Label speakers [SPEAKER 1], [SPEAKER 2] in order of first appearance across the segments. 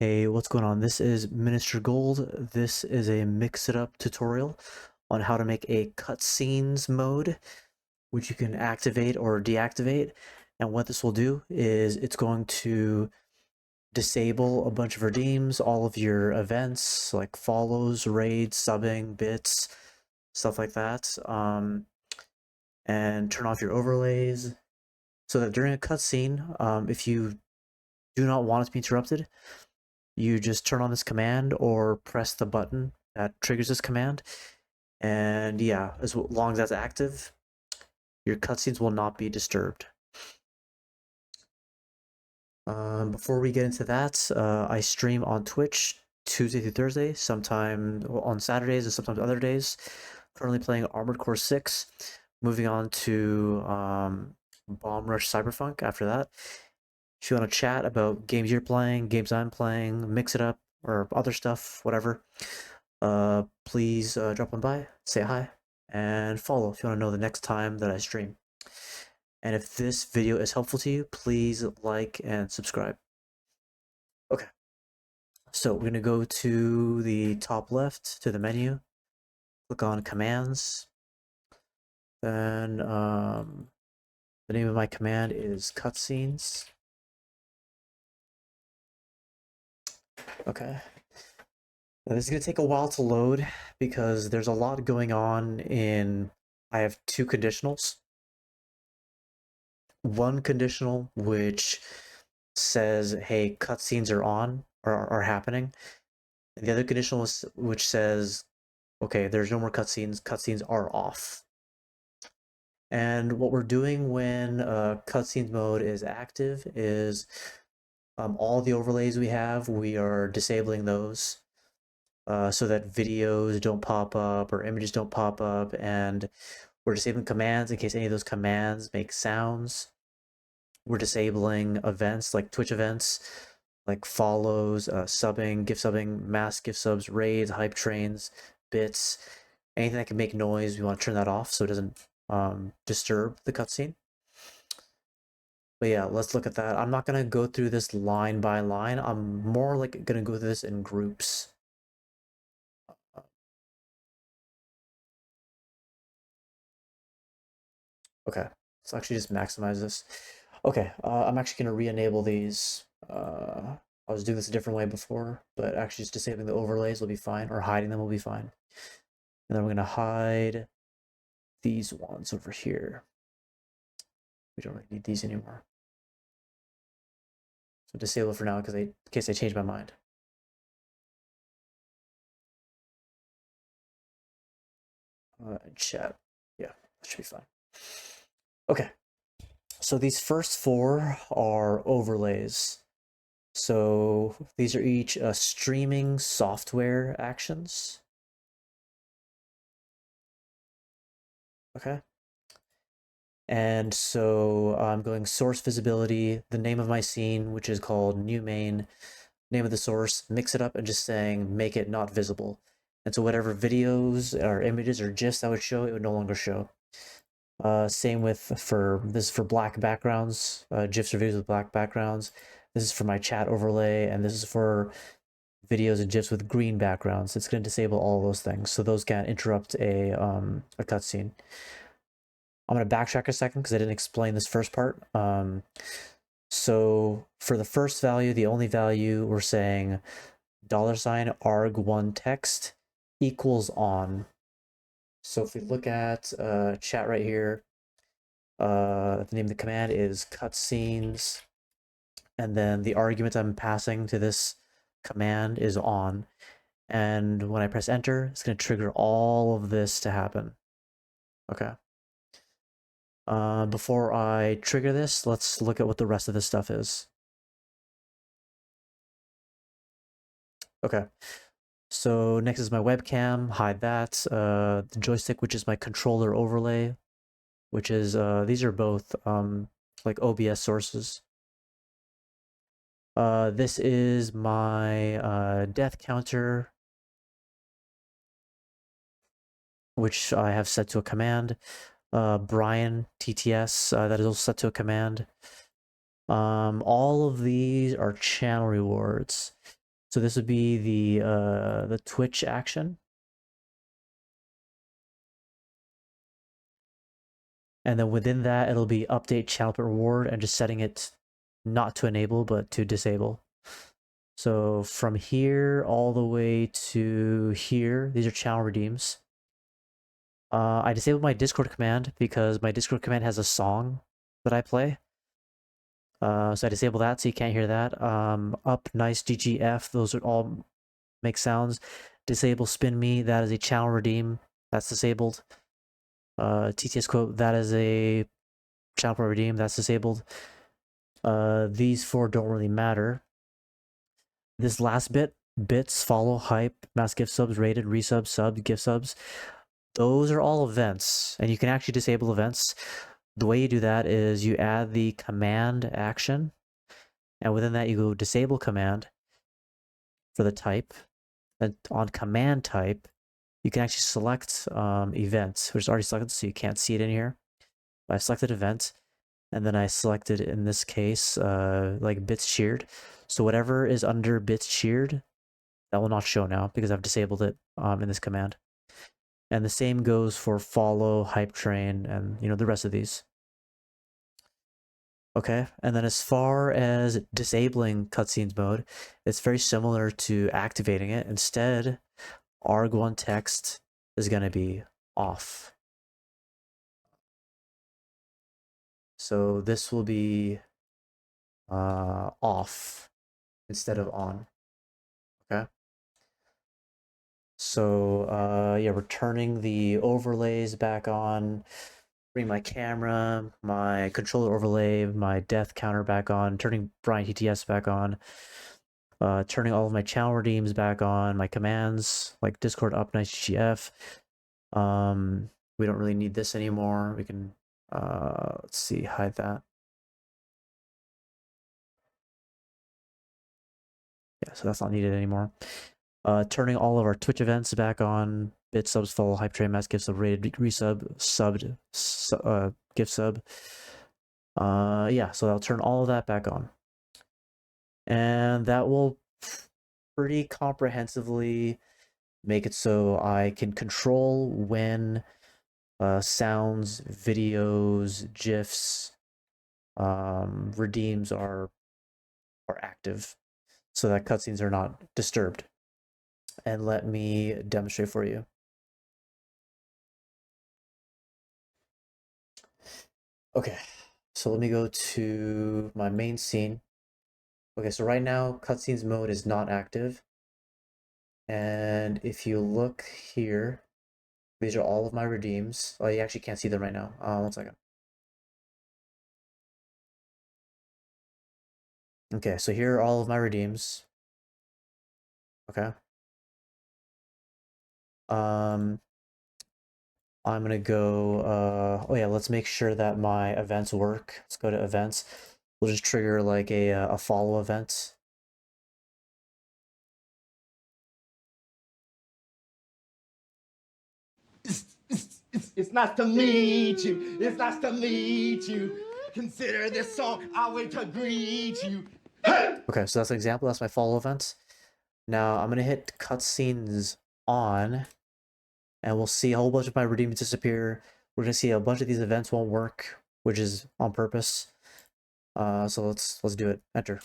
[SPEAKER 1] Hey, what's going on? This is Minister Gold. This is a mix-it-up tutorial on how to make a cutscenes mode, which you can activate or deactivate. And what this will do is it's going to disable a bunch of redeems, all of your events like follows, raids, subbing, bits, stuff like that, and turn off your overlays so that during a cutscene, if you do not want it to be interrupted, you just turn on this command or press the button that triggers this command. And yeah, as long as that's active, your cutscenes will not be disturbed. Before we get into that, I stream on Twitch Tuesday through Thursday, sometime on Saturdays and sometimes other days. Currently playing Armored Core 6, moving on to Bomb Rush Cyberpunk after that. If you want to chat about games you're playing, games I'm playing, mix it up, or other stuff, whatever, please drop on by, say hi, and follow if you want to know the next time that I stream. And if this video is helpful to you, please like and subscribe. Okay, so we're going to go to the top left to the menu, click on commands, then the name of my command is cutscenes. Okay. Now, this is going to take a while to load because there's a lot going on in... I have two conditionals. One conditional which says, hey, cutscenes are on or are happening. And the other conditional is, which says, okay, there's no more cutscenes, cutscenes are off. And what we're doing when cutscenes mode is active is all the overlays we have, we are disabling those. So that videos don't pop up or images don't pop up, and we're disabling commands in case any of those commands make sounds. We're disabling events like Twitch events, like follows, subbing, gift subbing, mass gift subs, raids, hype trains, bits, anything that can make noise. We want to turn that off so it doesn't disturb the cutscene. But yeah, let's look at that. I'm not gonna go through this line by line. I'm more like gonna go through this in groups. Okay, let's actually just maximize this. Okay, I'm actually gonna re-enable these. I was doing this a different way before, but actually just disabling the overlays will be fine, or hiding them will be fine. And then we're gonna hide these ones over here. We don't really need these anymore. So disable for now because in case I change my mind. Chat. Yeah, that should be fine. Okay. So these first four are overlays. So these are each streaming software actions. Okay. And so I'm going source visibility, the name of my scene, which is called new main, name of the source, mix it up and just saying make it not visible. And so whatever videos or images or GIFs I would show, it would no longer show. Same with this is for black backgrounds, GIFs or videos with black backgrounds. This is for my chat overlay, and this is for videos and GIFs with green backgrounds. It's going to disable all those things, so those can't interrupt a cutscene. I'm going to backtrack a second because I didn't explain this first part. So for the first value, the only value we're saying $arg1 text equals on. So if we look at chat right here, the name of the command is cutscenes, and then the argument I'm passing to this command is on. And when I press enter, it's going to trigger all of this to happen. Okay. Before I trigger this, let's look at what the rest of this stuff is. Okay. So next is my webcam, hide that. The joystick, which is my controller overlay, which is, these are both like OBS sources. This is my death counter, which I have set to a command. Brian TTS, that is also set to a command. All of these are channel rewards. So this would be the Twitch action. And then within that, it'll be update channel reward and just setting it not to enable, but to disable. So from here all the way to here, these are channel redeems. I disabled my Discord command because my Discord command has a song that I play. So I disable that so you can't hear that. Up, nice, GGF, those are all make sounds. Disable spin me, that is a channel redeem, that's disabled. TTS quote, that is a channel redeem, that's disabled. These four don't really matter. This last bit, bits, follow, hype, mass gift subs, rated, resub, sub, gift subs, those are all events, and you can actually disable events. The way you do that is you add the command action, and within that you go disable command for the type. Then on command type, you can actually select events, which is already selected, so you can't see it in here. But I selected event, and then I selected, in this case, like bits cheered. So whatever is under bits cheered, that will not show now because I've disabled it in this command. And the same goes for follow, hype train, and the rest of these. Okay, and then as far as disabling cutscenes mode, it's very similar to activating it. Instead, argv1 text is going to be off. So this will be off instead of on. Okay. So yeah, we're turning the overlays back on. Bring my camera, my controller overlay, my death counter back on, turning Brian TTS back on, turning all of my channel redeems back on, my commands like Discord up nice GF. We don't really need this anymore. We can let's see, hide that. Yeah, so that's not needed anymore. Turning all of our Twitch events back on, bit subs, follow, hype train, mass gift sub, rated, resub, subbed, gift sub. Yeah, so I'll turn all of that back on. And that will pretty comprehensively make it so I can control when sounds, videos, GIFs, redeems are active, so that cutscenes are not disturbed. And let me demonstrate for you. Okay, so let me go to my main scene. Okay, so right now cutscenes mode is not active. And if you look here, these are all of my redeems. Oh, you actually can't see them right now. 1 second. Okay, so here are all of my redeems. Okay. I'm gonna go, oh yeah, let's make sure that my events work. Let's go to events. We'll just trigger like a follow event.
[SPEAKER 2] It's nice to meet you. It's nice to meet you. Consider this song. I'll wait to greet you. Hey!
[SPEAKER 1] Okay, so that's an example. That's my follow event. Now I'm gonna hit cutscenes on, and we'll see a whole bunch of my redeems disappear. We're gonna see a bunch of these events won't work, which is on purpose. So let's do it. Enter.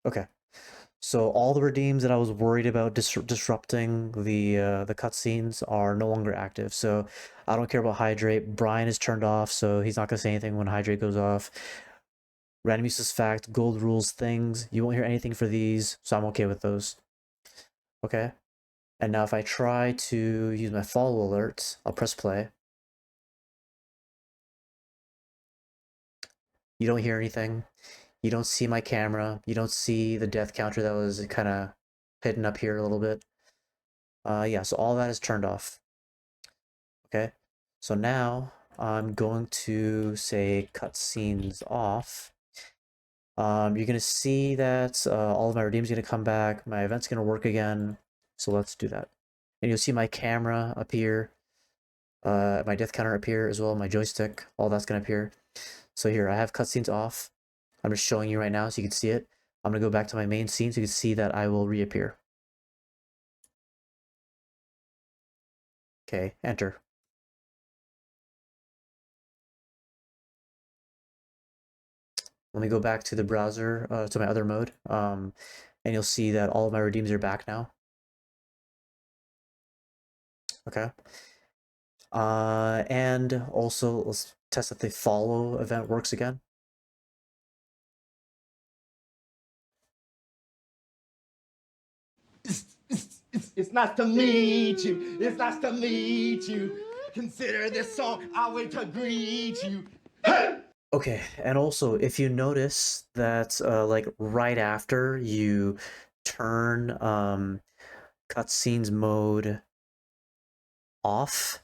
[SPEAKER 1] Okay. So all the redeems that I was worried about disrupting the cutscenes are no longer active. So I don't care about hydrate. Brian is turned off, so he's not gonna say anything when hydrate goes off. Random useless fact, gold rules things. You won't hear anything for these, so I'm okay with those. Okay. And now if I try to use my follow alerts, I'll press play. You don't hear anything. You don't see my camera. You don't see the death counter that was kind of hidden up here a little bit. Yeah, so all that is turned off. Okay, so now I'm going to say cutscenes off. You're gonna see that all of my redeems gonna come back. My event's gonna work again. So let's do that. And you'll see my camera appear, my death counter appear as well, my joystick, all that's gonna appear. So here, I have cutscenes off. I'm just showing you right now so you can see it. I'm going to go back to my main scene so you can see that I will reappear. Okay, enter. Let me go back to the browser, to my other mode, and you'll see that all of my redeems are back now. Okay. And also, let's test that the follow event works again.
[SPEAKER 2] It's nice to meet you. It's nice to meet you. Consider this song, I'll wait to greet you. Hey!
[SPEAKER 1] Okay, and also, if you notice that, like, right after you turn cutscenes mode off,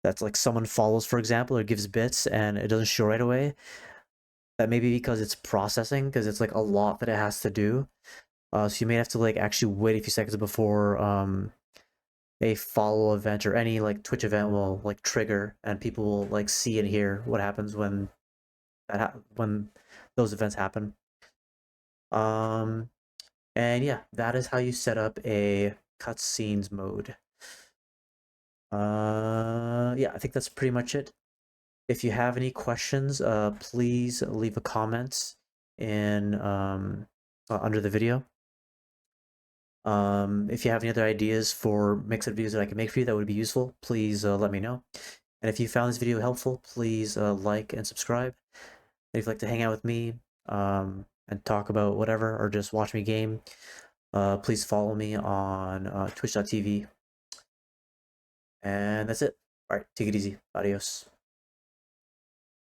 [SPEAKER 1] that's like someone follows, for example, or gives bits and it doesn't show right away, that may be because it's processing, because it's like a lot that it has to do. So you may have to like actually wait a few seconds before a follow event or any like Twitch event will like trigger, and people will like see and hear what happens when when those events happen. And yeah, that is how you set up a cutscenes mode. Yeah, I think that's pretty much it. If you have any questions, please leave a comment in under the video. If you have any other ideas for mixed videos that I can make for you that would be useful, please let me know. And if you found this video helpful, please like and subscribe. And if you'd like to hang out with me and talk about whatever, or just watch me game, please follow me on twitch.tv. And that's it. All right, take it easy. Adios.